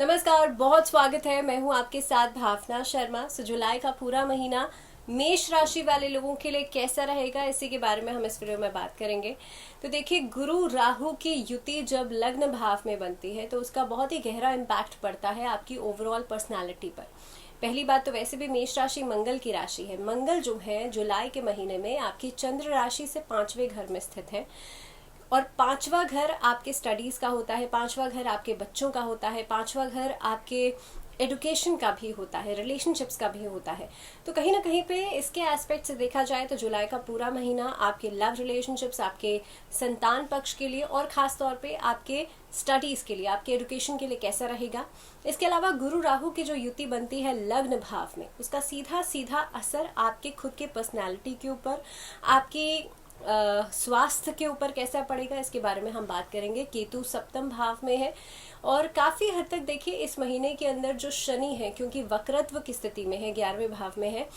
नमस्कार, बहुत स्वागत है। मैं हूं आपके साथ भावना शर्मा। जुलाई का पूरा महीना मेष राशि वाले लोगों के लिए कैसा रहेगा, इसी के बारे में हम इस वीडियो में बात करेंगे। तो देखिए, गुरु राहु की युति जब लग्न भाव में बनती है तो उसका बहुत ही गहरा इम्पैक्ट पड़ता है आपकी ओवरऑल पर्सनालिटी पर। पहली बात तो वैसे भी मेष राशि मंगल की राशि है। मंगल जो है जुलाई के महीने में आपकी चंद्र राशि से 5वें घर में स्थित है और 5वां घर आपके स्टडीज का होता है, 5वां घर आपके बच्चों का होता है, 5वां घर आपके एजुकेशन का भी होता है, रिलेशनशिप्स का भी होता है। तो कहीं ना कहीं पे इसके एस्पेक्ट से देखा जाए तो जुलाई का पूरा महीना आपके लव रिलेशनशिप्स, आपके संतान पक्ष के लिए और खास तौर पे आपके स्टडीज के लिए, आपके एजुकेशन के लिए कैसा रहेगा। इसके अलावा गुरु राहु की जो युति बनती है लग्न भाव में, उसका सीधा सीधा असर आपके खुद के पर्सनैलिटी के ऊपर, आपकी स्वास्थ्य के ऊपर कैसा पड़ेगा, इसके बारे में हम बात करेंगे। केतु सप्तम भाव में है और काफी हद तक देखिए इस महीने के अंदर जो शनि है, क्योंकि वक्रत्व की स्थिति में है, 11वें भाव में है,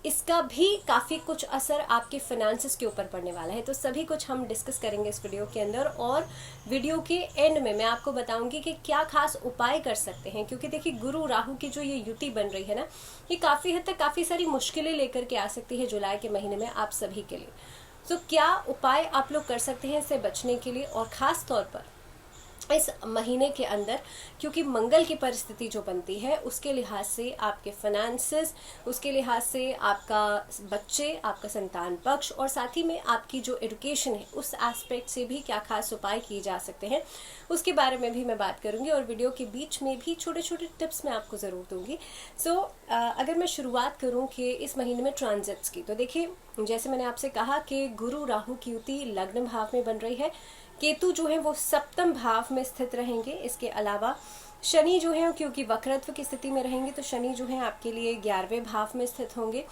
इसका भी काफी कुछ असर आपके फाइनेंसेस के ऊपर पड़ने वाला है। तो सभी कुछ हम डिस्कस करेंगे इस वीडियो के अंदर और वीडियो के एंड में मैं आपको बताऊंगी कि क्या खास उपाय कर सकते हैं। क्योंकि देखिए, गुरु राहु की जो ये युति बन रही है ना, ये काफी हद तक काफी सारी मुश्किलें लेकर के आ सकती है जुलाई के महीने में आप सभी के लिए। तो क्या उपाय आप लोग कर सकते हैं इससे बचने के लिए, और खास तौर पर इस महीने के अंदर, क्योंकि मंगल की परिस्थिति जो बनती है उसके लिहाज से आपके फाइनेंसेस, उसके लिहाज से आपका बच्चे, आपका संतान पक्ष और साथ ही में आपकी जो एजुकेशन है उस एस्पेक्ट से भी क्या खास उपाय किए जा सकते हैं, उसके बारे में भी मैं बात करूंगी। और वीडियो के बीच में भी छोटे छोटे टिप्स मैं आपको ज़रूर दूंगी। अगर मैं शुरुआत करूं कि इस महीने में ट्रांजिट्स की, तो देखिए जैसे मैंने आपसे कहा कि गुरु राहु की युति लग्न भाव में बन रही है, केतु जो है वो सप्तम भाव में स्थित रहेंगे। इसके अलावा शनि जो है, क्योंकि वक्रत्व की स्थिति में रहेंगे, तो शनि जो है आपके लिए 11वें भाव में स्थित होंगे।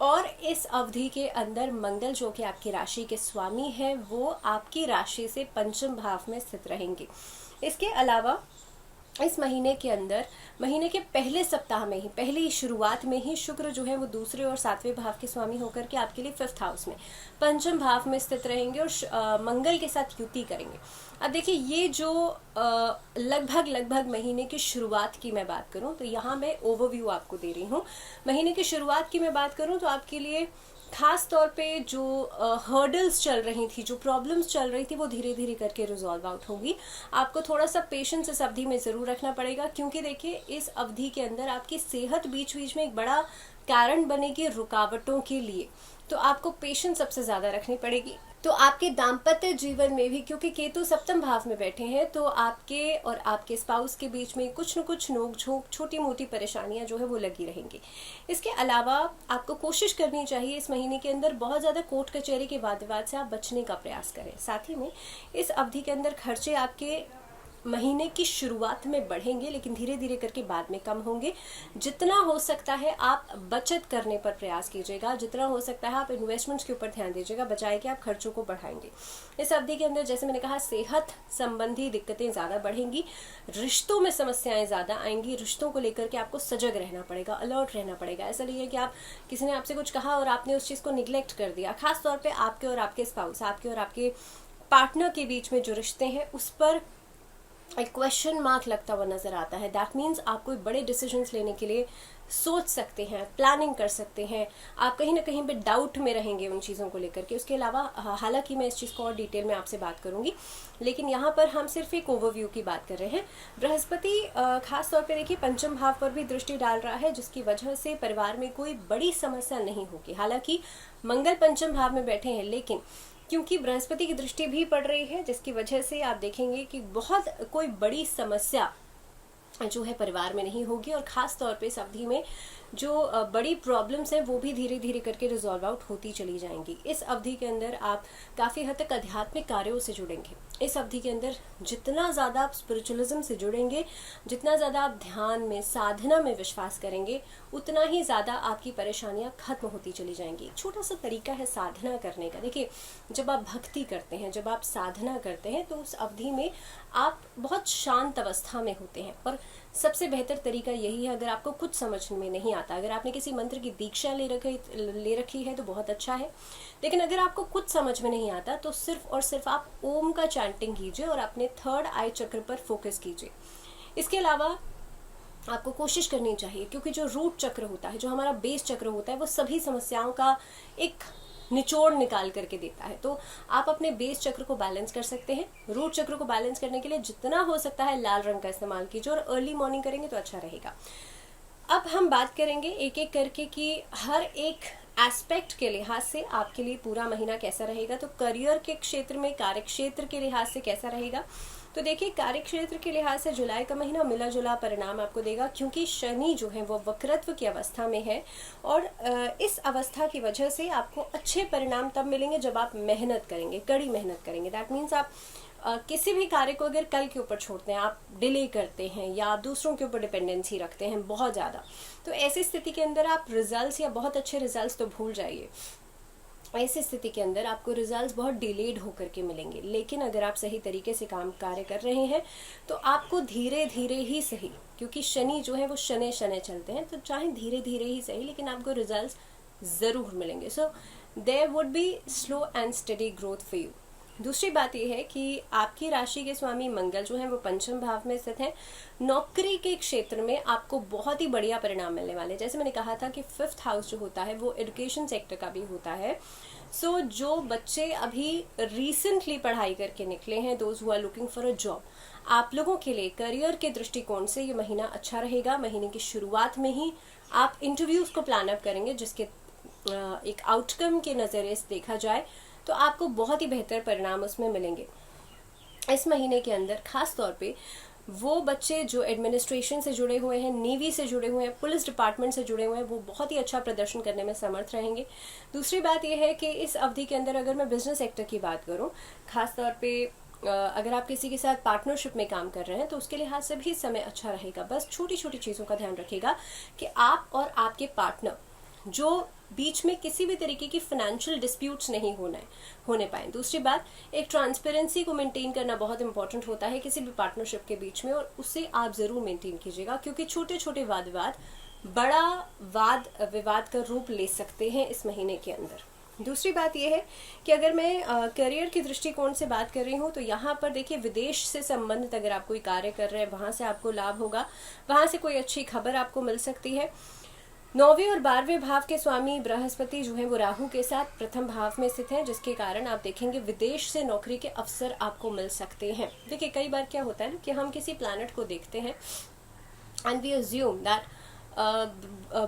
और इस अवधि के अंदर मंगल जो कि आपकी राशि के स्वामी है, वो आपकी राशि से पंचम भाव में स्थित रहेंगे। इसके अलावा इस महीने के अंदर, महीने के पहले सप्ताह में ही, पहली शुरुआत में ही शुक्र जो है वो दूसरे और 7वें भाव के स्वामी होकर के आपके लिए 5th हाउस में, पंचम भाव में स्थित रहेंगे और मंगल के साथ युति करेंगे। अब देखिए, ये जो लगभग महीने की शुरुआत की मैं बात करूं तो यहाँ मैं ओवरव्यू आपको दे रही हूँ। महीने की शुरुआत की मैं बात करूं तो आपके लिए खास तौर पे जो हर्डल्स चल रही थी, जो प्रॉब्लम्स चल रही थी, वो धीरे धीरे करके रिजॉल्व आउट होगी। आपको थोड़ा सा पेशेंस इस अवधि में जरूर रखना पड़ेगा, क्योंकि देखिए इस अवधि के अंदर आपकी सेहत बीच बीच में एक बड़ा कारण बनेगी रुकावटों के लिए। तो आपको पेशेंस सबसे ज्यादा रखनी पड़ेगी। तो आपके दाम्पत्य जीवन में भी, क्योंकि केतु सप्तम भाव में बैठे हैं, तो आपके और आपके स्पाउस के बीच में कुछ न कुछ नोक झोंक, छोटी मोटी परेशानियां जो है वो लगी रहेंगी। इसके अलावा आपको कोशिश करनी चाहिए इस महीने के अंदर बहुत ज्यादा कोर्ट कचहरी के वाद विवाद से आप बचने का प्रयास करें। साथ ही में इस अवधि के अंदर खर्चे आपके महीने की शुरुआत में बढ़ेंगे, लेकिन धीरे धीरे करके बाद में कम होंगे। जितना हो सकता है आप बचत करने पर प्रयास कीजिएगा, जितना हो सकता है आप इन्वेस्टमेंट्स के ऊपर ध्यान दीजिएगा, बचाए कि आप खर्चों को बढ़ाएंगे। इस अवधि के अंदर जैसे मैंने कहा, सेहत संबंधी दिक्कतें ज्यादा बढ़ेंगी, रिश्तों में समस्याएं ज्यादा आएंगी। रिश्तों को लेकर के आपको सजग रहना पड़ेगा, अलर्ट रहना पड़ेगा। ऐसा नहीं है कि आप, किसी ने आपसे कुछ कहा और आपने उस चीज को निग्लेक्ट कर दिया। खासतौर पर आपके और आपके स्पाउस, आपके और आपके पार्टनर के बीच में जो रिश्ते हैं उस पर एक क्वेश्चन मार्क लगता हुआ नजर आता है। दैट मीन्स आप कोई बड़े डिसीजंस लेने के लिए सोच सकते हैं, प्लानिंग कर सकते हैं, आप कहीं ना कहीं पे डाउट में रहेंगे उन चीज़ों को लेकर के। उसके अलावा हालांकि मैं इस चीज़ को और डिटेल में आपसे बात करूंगी, लेकिन यहाँ पर हम सिर्फ एक ओवरव्यू की बात कर रहे हैं। बृहस्पति खास तौर पे देखिए पंचम भाव पर भी दृष्टि डाल रहा है, जिसकी वजह से परिवार में कोई बड़ी समस्या नहीं होगी। हालांकि मंगल पंचम भाव में बैठे हैं, लेकिन क्योंकि बृहस्पति की दृष्टि भी पड़ रही है, जिसकी वजह से आप देखेंगे कि बहुत कोई बड़ी समस्या जो है परिवार में नहीं होगी। और खास तौर पे इस अवधि में जो बड़ी प्रॉब्लम्स हैं वो भी धीरे धीरे करके रिजॉल्व आउट होती चली जाएंगी। इस अवधि के अंदर आप काफ़ी हद तक आध्यात्मिक कार्यों से जुड़ेंगे। इस अवधि के अंदर जितना ज़्यादा आप स्पिरिचुअलिज्म से जुड़ेंगे, जितना ज़्यादा आप ध्यान में, साधना में विश्वास करेंगे, उतना ही ज़्यादा आपकी परेशानियां खत्म होती चली जाएंगी। छोटा सा तरीका है साधना करने का। देखिए, जब आप भक्ति करते हैं, जब आप साधना करते हैं, तो उस अवधि में आप बहुत शांत अवस्था में होते हैं। और सबसे बेहतर तरीका यही है, अगर आपको कुछ समझ में नहीं आता, अगर आपने किसी मंत्र की दीक्षा ले रखी है तो बहुत अच्छा है, लेकिन अगर आपको कुछ समझ में नहीं आता तो सिर्फ और सिर्फ आप ओम का चैंटिंग कीजिए और अपने थर्ड आई चक्र पर फोकस कीजिए। इसके अलावा आपको कोशिश करनी चाहिए, क्योंकि जो रूट चक्र होता है, जो हमारा बेस चक्र होता है, वो सभी समस्याओं का एक निचोड़ निकाल करके देता है। तो आप अपने बेस चक्र को बैलेंस कर सकते हैं। रूट चक्र को बैलेंस करने के लिए जितना हो सकता है लाल रंग का इस्तेमाल कीजिए, और अर्ली मॉर्निंग करेंगे तो अच्छा रहेगा। अब हम बात करेंगे एक एक करके कि हर एक एस्पेक्ट के लिहाज से आपके लिए पूरा महीना कैसा रहेगा। तो करियर के क्षेत्र में, कार्य क्षेत्र के लिहाज से कैसा रहेगा। तो देखिए, कार्य क्षेत्र के लिहाज से जुलाई का महीना मिला जुला परिणाम आपको देगा, क्योंकि शनि जो है वो वक्रत्व की अवस्था में है, और इस अवस्था की वजह से आपको अच्छे परिणाम तब मिलेंगे जब आप मेहनत करेंगे, कड़ी मेहनत करेंगे। दैट मीन्स आप किसी भी कार्य को अगर कल के ऊपर छोड़ते हैं, आप डिले करते हैं, या आप दूसरों के ऊपर डिपेंडेंसी रखते हैं बहुत ज़्यादा, तो ऐसी स्थिति के अंदर आप रिजल्ट्स या बहुत अच्छे रिजल्ट्स तो भूल जाइए। ऐसी स्थिति के अंदर आपको रिजल्ट्स बहुत डिलेड होकर के मिलेंगे। लेकिन अगर आप सही तरीके से कार्य कर रहे हैं तो आपको धीरे धीरे ही सही, क्योंकि शनि जो है वो शनि शनि चलते हैं, तो चाहे धीरे धीरे ही सही, लेकिन आपको रिजल्ट्स ज़रूर मिलेंगे। So there would be slow and steady growth for you. दूसरी बात यह है कि आपकी राशि के स्वामी मंगल जो है वो पंचम भाव में स्थित है। नौकरी के क्षेत्र में आपको बहुत ही बढ़िया परिणाम मिलने वाले हैं। जैसे मैंने कहा था कि 5th हाउस जो होता है वो एजुकेशन सेक्टर का भी होता है। सो जो बच्चे अभी रिसेंटली पढ़ाई करके निकले हैं, those who are looking for a job, आप लोगों के लिए करियर के दृष्टिकोण से ये महीना अच्छा रहेगा। महीने की शुरुआत में ही आप इंटरव्यूज को प्लान अप करेंगे, जिसके एक आउटकम के नज़रिए से देखा जाए तो आपको बहुत ही बेहतर परिणाम उसमें मिलेंगे। इस महीने के अंदर खास तौर पे वो बच्चे जो एडमिनिस्ट्रेशन से जुड़े हुए हैं, नेवी से जुड़े हुए हैं, पुलिस डिपार्टमेंट से जुड़े हुए हैं, वो बहुत ही अच्छा प्रदर्शन करने में समर्थ रहेंगे। दूसरी बात यह है कि इस अवधि के अंदर अगर मैं बिजनेस सेक्टर की बात करूं, खास तौर पे अगर आप किसी के साथ पार्टनरशिप में काम कर रहे हैं तो उसके लिहाज से भी समय अच्छा रहेगा। बस छोटी छोटी चीज़ों का ध्यान रखिएगा कि आप और आपके पार्टनर जो बीच में किसी भी तरीके की फाइनेंशियल डिस्प्यूट्स नहीं होने पाए। दूसरी बात, एक ट्रांसपेरेंसी को मेंटेन करना बहुत इंपॉर्टेंट होता है किसी भी पार्टनरशिप के बीच में, और उसे आप जरूर मेंटेन कीजिएगा, क्योंकि छोटे छोटे वाद विवाद बड़ा वाद विवाद का रूप ले सकते हैं इस महीने के अंदर। दूसरी बात यह है कि अगर मैं करियर के दृष्टिकोण से बात कर रही हूँ तो यहाँ पर देखिए, विदेश से संबंधित अगर आप कोई कार्य कर रहे हैं वहां से आपको लाभ होगा, वहां से कोई अच्छी खबर आपको मिल सकती है। 9वें और 12वें भाव के स्वामी बृहस्पति जो है वो राहु के साथ प्रथम भाव में स्थित हैं, जिसके कारण आप देखेंगे विदेश से नौकरी के अवसर आपको मिल सकते हैं। देखिए, कई बार क्या होता है ना कि हम किसी प्लैनेट को देखते हैं and we assume that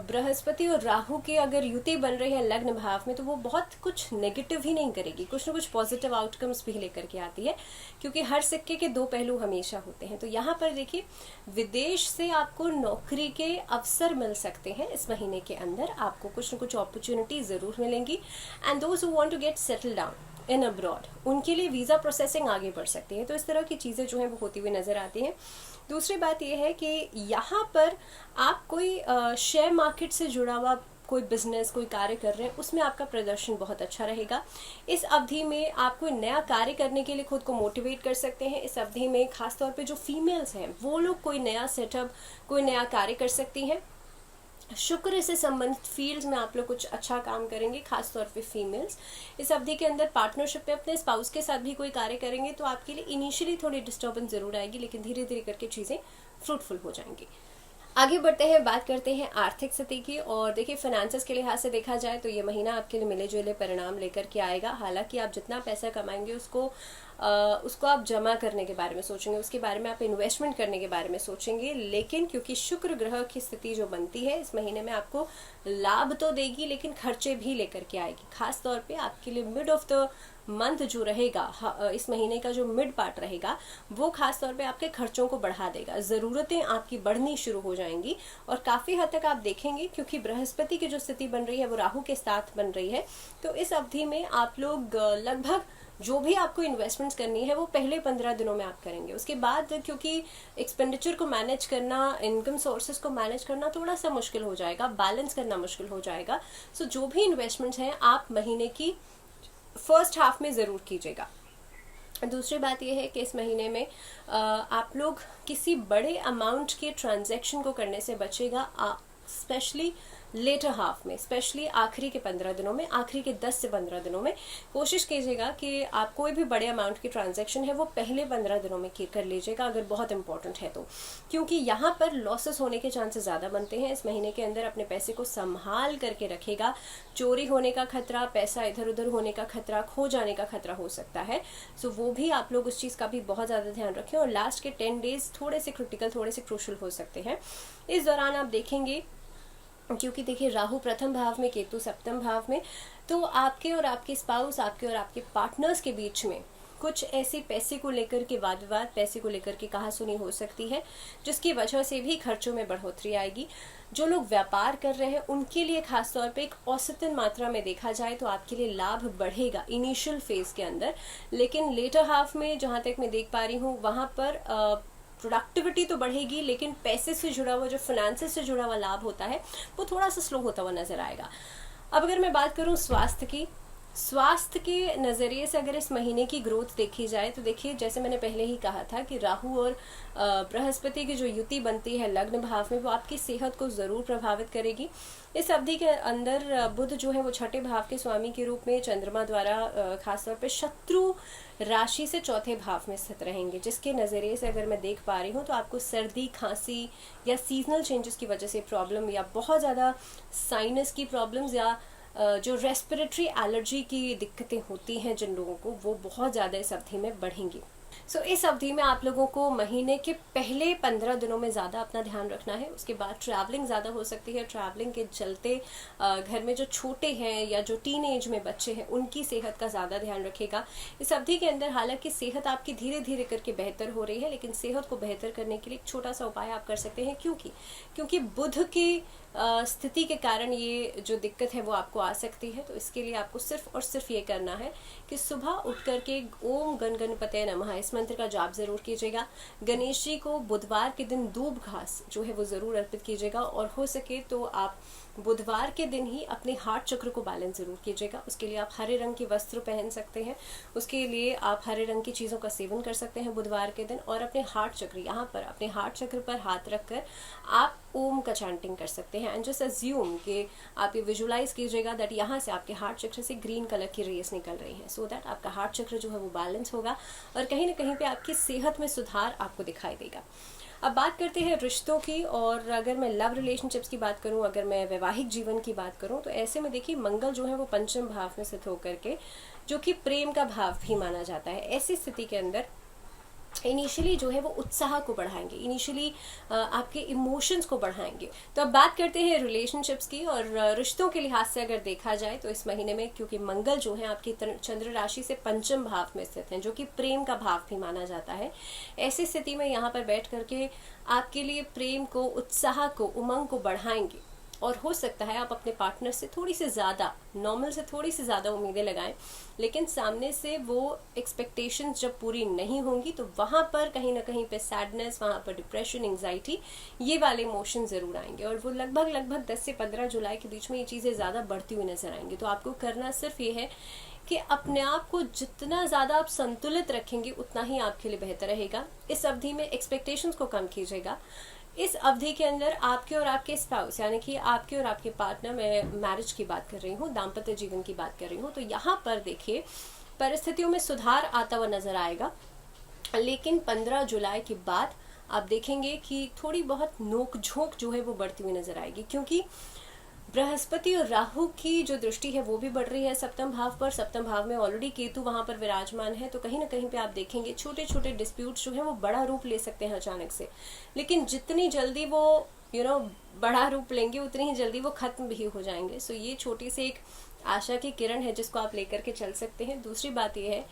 Brihaspati और राहु की अगर युति बन रही है लग्न भाव में, तो वो बहुत कुछ नेगेटिव ही नहीं करेगी, कुछ ना कुछ पॉजिटिव आउटकम्स भी लेकर के आती है, क्योंकि हर सिक्के के दो पहलू हमेशा होते हैं। तो यहाँ पर देखिए, विदेश से आपको नौकरी के अवसर मिल सकते हैं इस महीने के अंदर, आपको कुछ ना कुछ अपॉर्चुनिटी जरूर मिलेंगी। And those who want to get settle down in abroad, उनके लिए वीजा प्रोसेसिंग आगे बढ़ सकती है। तो इस तरह की चीजें जो है वो होती हुई नजर आती हैं। दूसरी बात यह है कि यहाँ पर आप कोई शेयर मार्केट से जुड़ा हुआ कोई बिजनेस, कोई कार्य कर रहे हैं, उसमें आपका प्रदर्शन बहुत अच्छा रहेगा। इस अवधि में आप कोई नया कार्य करने के लिए खुद को मोटिवेट कर सकते हैं। इस अवधि में खासतौर पे जो फीमेल्स हैं वो लोग कोई नया सेटअप, कोई नया कार्य कर सकती हैं। शुक्र से संबंधित फील्ड्स में आप लोग कुछ अच्छा काम करेंगे, खासतौर पे फीमेल्स। इस अवधि के अंदर पार्टनरशिप में अपने स्पाउस के साथ भी कोई कार्य करेंगे तो आपके लिए इनिशियली थोड़ी डिस्टर्बेंस जरूर आएगी, लेकिन धीरे धीरे करके चीज़ें फ्रूटफुल हो जाएंगी। आगे बढ़ते हैं, बात करते हैं आर्थिक स्थिति की। और देखिए, फाइनेंसेस के लिहाज से देखा जाए तो ये महीना आपके लिए मिले जुले परिणाम लेकर के आएगा। हालांकि आप जितना पैसा कमाएंगे उसको आप जमा करने के बारे में सोचेंगे, उसके बारे में आप इन्वेस्टमेंट करने के बारे में सोचेंगे, लेकिन क्योंकि शुक्र ग्रह की स्थिति जो बनती है इस महीने में आपको लाभ तो देगी लेकिन खर्चे भी लेकर के आएगी। खास तौर पे आपके लिए मिड ऑफ द मंथ जो रहेगा, इस महीने का जो मिड पार्ट रहेगा, वो खास तौर पे आपके खर्चों को बढ़ा देगा। ज़रूरतें आपकी बढ़नी शुरू हो जाएंगी और काफ़ी हद तक आप देखेंगे, क्योंकि बृहस्पति की जो स्थिति बन रही है वो राहु के साथ बन रही है, तो इस अवधि में आप लोग लगभग जो भी आपको इन्वेस्टमेंट्स करनी है वो पहले 15 दिनों में आप करेंगे। उसके बाद क्योंकि एक्सपेंडिचर को मैनेज करना, इनकम सोर्सेज को मैनेज करना थोड़ा सा मुश्किल हो जाएगा, बैलेंस करना मुश्किल हो जाएगा। सो जो भी इन्वेस्टमेंट्स हैं आप महीने की फर्स्ट हाफ में ज़रूर कीजिएगा। दूसरी बात यह है कि इस महीने में आप लोग किसी बड़े अमाउंट के ट्रांजैक्शन को करने से बचेगा। स्पेशली लेटर हाफ में, स्पेशली आखिरी के 15 दिनों में, आखिरी के 10 से 15 दिनों में कोशिश कीजिएगा कि आप कोई भी बड़े अमाउंट की ट्रांजैक्शन है वो पहले 15 दिनों में कर लीजिएगा, अगर बहुत इंपॉर्टेंट है तो, क्योंकि यहाँ पर लॉसेस होने के चांसेस ज़्यादा बनते हैं। इस महीने के अंदर अपने पैसे को संभाल करके रखेगा, चोरी होने का खतरा, पैसा इधर उधर होने का खतरा, खो जाने का खतरा हो सकता है। सो वो भी आप लोग उस चीज़ का भी बहुत ज़्यादा ध्यान रखें। और लास्ट के 10 डेज थोड़े से क्रिटिकल, थोड़े से क्रूशल हो सकते हैं। इस दौरान आप देखेंगे, क्योंकि देखिए राहु प्रथम भाव में, केतु सप्तम भाव में, तो आपके और आपके स्पाउस, आपके और आपके पार्टनर्स के बीच में कुछ ऐसे पैसे को लेकर के वाद विवाद, पैसे को लेकर के कहासुनी हो सकती है, जिसकी वजह से भी खर्चों में बढ़ोतरी आएगी। जो लोग व्यापार कर रहे हैं उनके लिए खासतौर पे एक औसतन मात्रा में देखा जाए तो आपके लिए लाभ बढ़ेगा इनिशियल फेज के अंदर, लेकिन लेटर हाफ में जहां तक मैं देख पा रही हूँ वहां पर प्रोडक्टिविटी तो बढ़ेगी, लेकिन पैसे से जुड़ा हुआ, जो फाइनेंस से जुड़ा हुआ लाभ होता है वो थोड़ा सा स्लो होता हुआ नजर आएगा। अब अगर मैं बात करूं स्वास्थ्य की, स्वास्थ्य के नज़रिए से अगर इस महीने की ग्रोथ देखी जाए तो देखिए, जैसे मैंने पहले ही कहा था कि राहु और बृहस्पति की जो युति बनती है लग्न भाव में, वो आपकी सेहत को ज़रूर प्रभावित करेगी। इस अवधि के अंदर बुध जो है वो छठे भाव के स्वामी के रूप में चंद्रमा द्वारा खासतौर पे शत्रु राशि से चौथे भाव में स्थित रहेंगे, जिसके नज़रिए से अगर मैं देख पा रही हूँ तो आपको सर्दी, खांसी या सीजनल चेंजेस की वजह से प्रॉब्लम, या बहुत ज़्यादा साइनस की प्रॉब्लम्स, या जो रेस्पिरेटरी एलर्जी की दिक्कतें होती हैं जिन लोगों को, वो बहुत ज़्यादा इस अवधि में बढ़ेंगी। सो इस अवधि में आप लोगों को महीने के पहले 15 दिनों में ज़्यादा अपना ध्यान रखना है। उसके बाद ट्रैवलिंग ज़्यादा हो सकती है। ट्रैवलिंग के चलते घर में जो छोटे हैं या जो टीन एज में बच्चे हैं उनकी सेहत का ज़्यादा ध्यान रखेगा। इस अवधि के अंदर हालांकि सेहत आपकी धीरे धीरे करके बेहतर हो रही है, लेकिन सेहत को बेहतर करने के लिए एक छोटा सा उपाय आप कर सकते हैं, क्योंकि बुध की स्थिति के कारण ये जो दिक्कत है वो आपको आ सकती है। तो इसके लिए आपको सिर्फ और सिर्फ ये करना है कि सुबह उठ करके ओम गण गणपतये नमः इस मंत्र का जाप जरूर कीजिएगा। गणेश जी को बुधवार के दिन दूब घास जो है वो जरूर अर्पित कीजिएगा, और हो सके तो आप बुधवार के दिन ही अपने हार्ट चक्र को बैलेंस जरूर कीजिएगा। उसके लिए आप हरे रंग के वस्त्र पहन सकते हैं, उसके लिए आप हरे रंग की चीज़ों का सेवन कर सकते हैं बुधवार के दिन, और अपने हार्ट चक्र, यहाँ पर अपने हार्ट चक्र पर हाथ रखकर आप ओम का चैंटिंग कर सकते हैं। एंड जस्ट अज्यूम कि आप ये विजुलाइज कीजिएगा दैट यहाँ से आपके हार्ट चक्र से ग्रीन कलर की रेस निकल रही है, सो दैट आपका हार्ट चक्र जो है वो बैलेंस होगा और कहीं ना कहीं पे आपकी सेहत में सुधार आपको दिखाई देगा। अब बात करते हैं रिश्तों की, और अगर मैं लव रिलेशनशिप्स की बात करूं, अगर मैं वैवाहिक जीवन की बात करूं, तो ऐसे में देखिए मंगल जो है वो पंचम भाव में स्थित होकर के, जो कि प्रेम का भाव भी माना जाता है, ऐसी स्थिति के अंदर इनिशियली जो है वो उत्साह को बढ़ाएंगे, इनिशियली आपके इमोशंस को बढ़ाएंगे। तो अब बात करते हैं रिलेशनशिप्स की, और रिश्तों के लिहाज से अगर देखा जाए तो इस महीने में क्योंकि मंगल जो है आपकी चंद्र राशि से पंचम भाव में स्थित है, जो कि प्रेम का भाव भी माना जाता है, ऐसी स्थिति में यहाँ पर बैठ करके आपके लिए प्रेम को, उत्साह को, उमंग को बढ़ाएंगे। और हो सकता है आप अपने पार्टनर से थोड़ी सी ज़्यादा, नॉर्मल से थोड़ी सी ज़्यादा उम्मीदें लगाएं, लेकिन सामने से वो एक्सपेक्टेशंस जब पूरी नहीं होंगी तो वहाँ पर कहीं ना कहीं पे सैडनेस, वहाँ पर डिप्रेशन, एंजाइटी, ये वाले इमोशन ज़रूर आएंगे, और वो लगभग 10 से 15 जुलाई के बीच में ये चीज़ें ज़्यादा बढ़ती हुई नजर आएंगी। तो आपको करना सिर्फ ये है कि अपने आप को जितना ज़्यादा आप संतुलित रखेंगे उतना ही आपके लिए बेहतर रहेगा। इस अवधि में एक्सपेक्टेशंस को कम कीजिएगा। इस अवधि के अंदर आपके और आपके स्पाउस, यानी कि आपके और आपके पार्टनर, मैं मैरिज की बात कर रही हूँ, दाम्पत्य जीवन की बात कर रही हूँ, तो यहाँ पर देखिए परिस्थितियों में सुधार आता हुआ नजर आएगा, लेकिन 15 जुलाई के बाद आप देखेंगे कि थोड़ी बहुत नोकझोंक जो है वो बढ़ती हुई नजर आएगी, क्योंकि बृहस्पति और राहु की जो दृष्टि है वो भी बढ़ रही है सप्तम भाव पर। सप्तम भाव में ऑलरेडी केतु वहां पर विराजमान है, तो कहीं ना कहीं पे आप देखेंगे छोटे छोटे डिस्प्यूट्स जो है वो बड़ा रूप ले सकते हैं अचानक से, लेकिन जितनी जल्दी वो बड़ा रूप लेंगे उतनी ही जल्दी वो खत्म भी हो जाएंगे। सो ये छोटी सी एक आशा की किरण है जिसको आप लेकर के चल सकते हैं। दूसरी बात यह है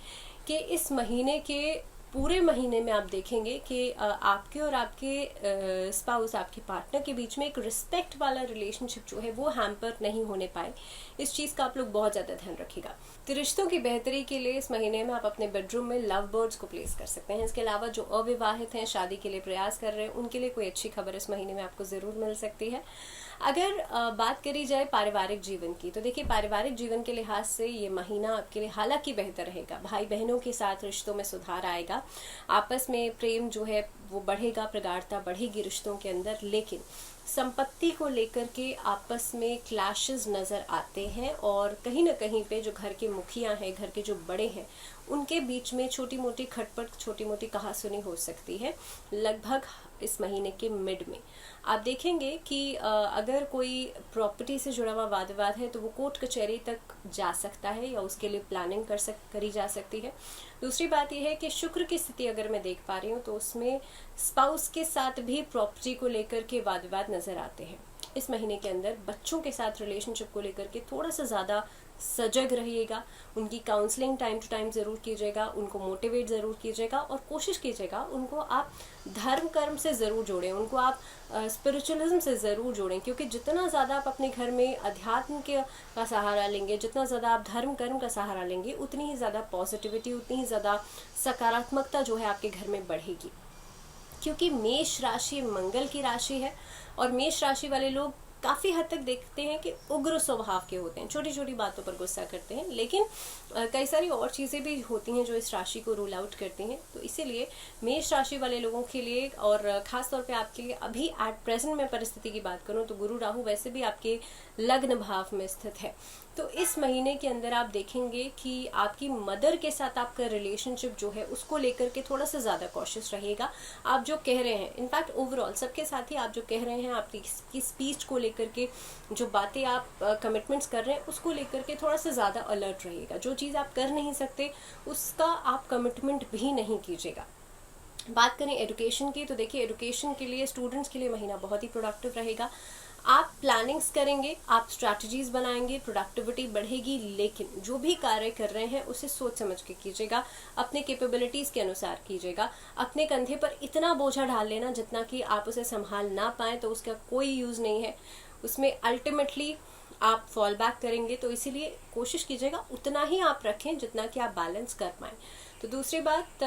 कि इस महीने के पूरे महीने में आप देखेंगे कि आपके और आपके स्पाउस, आपके पार्टनर के बीच में एक रिस्पेक्ट वाला रिलेशनशिप जो है वो हैम्पर नहीं होने पाए, इस चीज़ का आप लोग बहुत ज़्यादा ध्यान रखिएगा। तो रिश्तों की बेहतरी के लिए इस महीने में आप अपने बेडरूम में लव बर्ड्स को प्लेस कर सकते हैं। इसके अलावा जो अविवाहित हैं, शादी के लिए प्रयास कर रहे हैं, उनके लिए कोई अच्छी खबर इस महीने में आपको ज़रूर मिल सकती है। अगर बात करी जाए पारिवारिक जीवन की, तो देखिए पारिवारिक जीवन के लिहाज से ये महीना आपके लिए हालांकि बेहतर रहेगा। भाई बहनों के साथ रिश्तों में सुधार आएगा, आपस में प्रेम जो है वो बढ़ेगा, प्रगाढ़ता बढ़ेगी रिश्तों के अंदर। लेकिन संपत्ति को लेकर के आपस में क्लैशेस नज़र आते हैं और कहीं ना कहीं पे जो घर के मुखिया हैं, घर के जो बड़े हैं, उनके बीच में छोटी मोटी खटपट, छोटी मोटी कहासुनी हो सकती है लगभग इस महीने के मिड में। आप देखेंगे कि अगर कोई प्रॉपर्टी से जुड़ा हुआ वाद विवाद है तो वो कोर्ट कचहरी तक जा सकता है या उसके लिए प्लानिंग करी जा सकती है। दूसरी बात यह है कि शुक्र की स्थिति अगर मैं देख पा रही हूँ तो उसमें स्पाउस के साथ भी प्रॉपर्टी को लेकर के वाद विवाद नजर आते हैं। इस महीने के अंदर बच्चों के साथ रिलेशनशिप को लेकर के थोड़ा सा ज़्यादा सजग रहिएगा, उनकी काउंसलिंग टाइम टू टाइम ज़रूर कीजिएगा, उनको मोटिवेट ज़रूर कीजिएगा और कोशिश कीजिएगा उनको आप धर्म कर्म से ज़रूर जोड़ें, उनको आप स्पिरिचुअलिज्म से ज़रूर जोड़ें। क्योंकि जितना ज़्यादा आप अपने घर में अध्यात्म का सहारा लेंगे, जितना ज़्यादा आप धर्म कर्म का सहारा लेंगे, उतनी ही ज़्यादा पॉजिटिविटी, उतनी ही ज़्यादा सकारात्मकता जो है आपके घर में बढ़ेगी। क्योंकि मेष राशि मंगल की राशि है और मेष राशि वाले लोग काफ़ी हद तक देखते हैं कि उग्र स्वभाव के होते हैं, छोटी छोटी बातों पर गुस्सा करते हैं, लेकिन कई सारी और चीज़ें भी होती हैं जो इस राशि को रूल आउट करती हैं। तो इसीलिए मेष राशि वाले लोगों के लिए और ख़ास तौर पे आपके लिए अभी एट प्रेजेंट में परिस्थिति की बात करूं तो गुरु राहु वैसे भी आपके लग्न भाव में स्थित है। तो इस महीने के अंदर आप देखेंगे कि आपकी मदर के साथ आपका रिलेशनशिप जो है उसको लेकर के थोड़ा सा ज़्यादा कॉशियस रहिएगा। आप जो कह रहे हैं, इनफैक्ट ओवरऑल सबके साथ ही आप जो कह रहे हैं, आपकी स्पीच को लेकर के जो बातें आप कमिटमेंट्स कर रहे हैं उसको लेकर के थोड़ा सा ज़्यादा अलर्ट रहिएगा। जो चीज़ आप कर नहीं सकते उसका आप कमिटमेंट भी नहीं कीजिएगा। बात करें एजुकेशन की तो देखिए एजुकेशन के लिए, स्टूडेंट्स के लिए महीना बहुत ही प्रोडक्टिव रहेगा। आप प्लानिंग्स करेंगे, आप स्ट्रैटेजीज बनाएंगे, प्रोडक्टिविटी बढ़ेगी, लेकिन जो भी कार्य कर रहे हैं उसे सोच समझ के कीजिएगा, अपने कैपेबिलिटीज़ के अनुसार कीजिएगा। अपने कंधे पर इतना बोझा डाल लेना जितना कि आप उसे संभाल ना पाएँ तो उसका कोई यूज़ नहीं है, उसमें अल्टीमेटली आप फॉल बैक करेंगे। तो इसीलिए कोशिश कीजिएगा उतना ही आप रखें जितना कि आप बैलेंस कर पाएँ। तो दूसरी बात,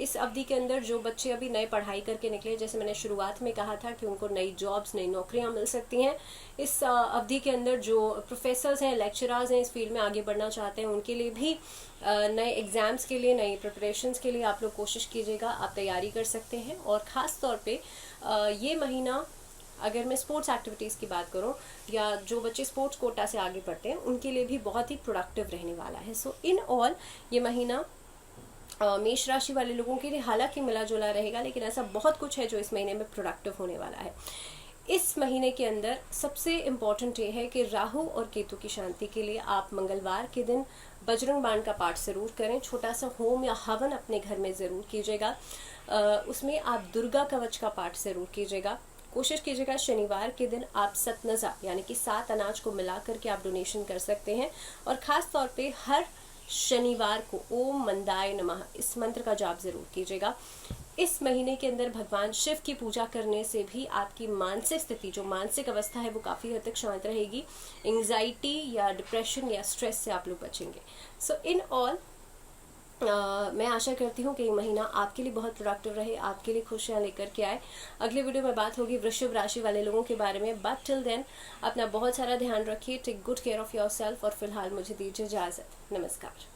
इस अवधि के अंदर जो बच्चे अभी नए पढ़ाई करके निकले, जैसे मैंने शुरुआत में कहा था कि उनको नई जॉब्स, नई नौकरियां मिल सकती हैं। इस अवधि के अंदर जो प्रोफेसर्स हैं, लेक्चरर्स हैं, इस फील्ड में आगे बढ़ना चाहते हैं, उनके लिए भी नए एग्जाम्स के लिए, नई प्रिपरेशंस के लिए आप लोग कोशिश कीजिएगा, आप तैयारी कर सकते हैं। और ख़ास तौर पर ये महीना अगर मैं स्पोर्ट्स एक्टिविटीज़ की बात करूं या जो बच्चे स्पोर्ट्स कोटा से आगे बढ़ते हैं उनके लिए भी बहुत ही प्रोडक्टिव रहने वाला है। सो इन ऑल ये महीना मेष राशि वाले लोगों के लिए हालांकि मिला जुला रहेगा, लेकिन ऐसा बहुत कुछ है जो इस महीने में प्रोडक्टिव होने वाला है। इस महीने के अंदर सबसे इम्पॉर्टेंट ये है कि राहु और केतु की शांति के लिए आप मंगलवार के दिन बजरंग बाण का पाठ जरूर करें। छोटा सा होम या हवन अपने घर में ज़रूर कीजिएगा। उसमें आप दुर्गा कवच का पाठ ज़रूर कीजिएगा। कोशिश कीजिएगा शनिवार के दिन आप सतनजा यानी कि 7 अनाज को मिला करके आप डोनेशन कर सकते हैं। और ख़ास तौर पे हर शनिवार को ओम मंदाय नमः इस मंत्र का जाप जरूर कीजिएगा। इस महीने के अंदर भगवान शिव की पूजा करने से भी आपकी मानसिक स्थिति, जो मानसिक अवस्था है, वो काफ़ी हद तक शांत रहेगी। एंग्जाइटी या डिप्रेशन या स्ट्रेस से आप लोग बचेंगे। सो इन ऑल मैं आशा करती हूँ कि ये महीना आपके लिए बहुत प्रोडक्टिव रहे, आपके लिए खुशियाँ लेकर के आए। अगले वीडियो में बात होगी वृषभ राशि वाले लोगों के बारे में। बट टिल देन अपना बहुत सारा ध्यान रखिए, take good care of yourself. और फिलहाल मुझे दीजिए इजाज़त। नमस्कार।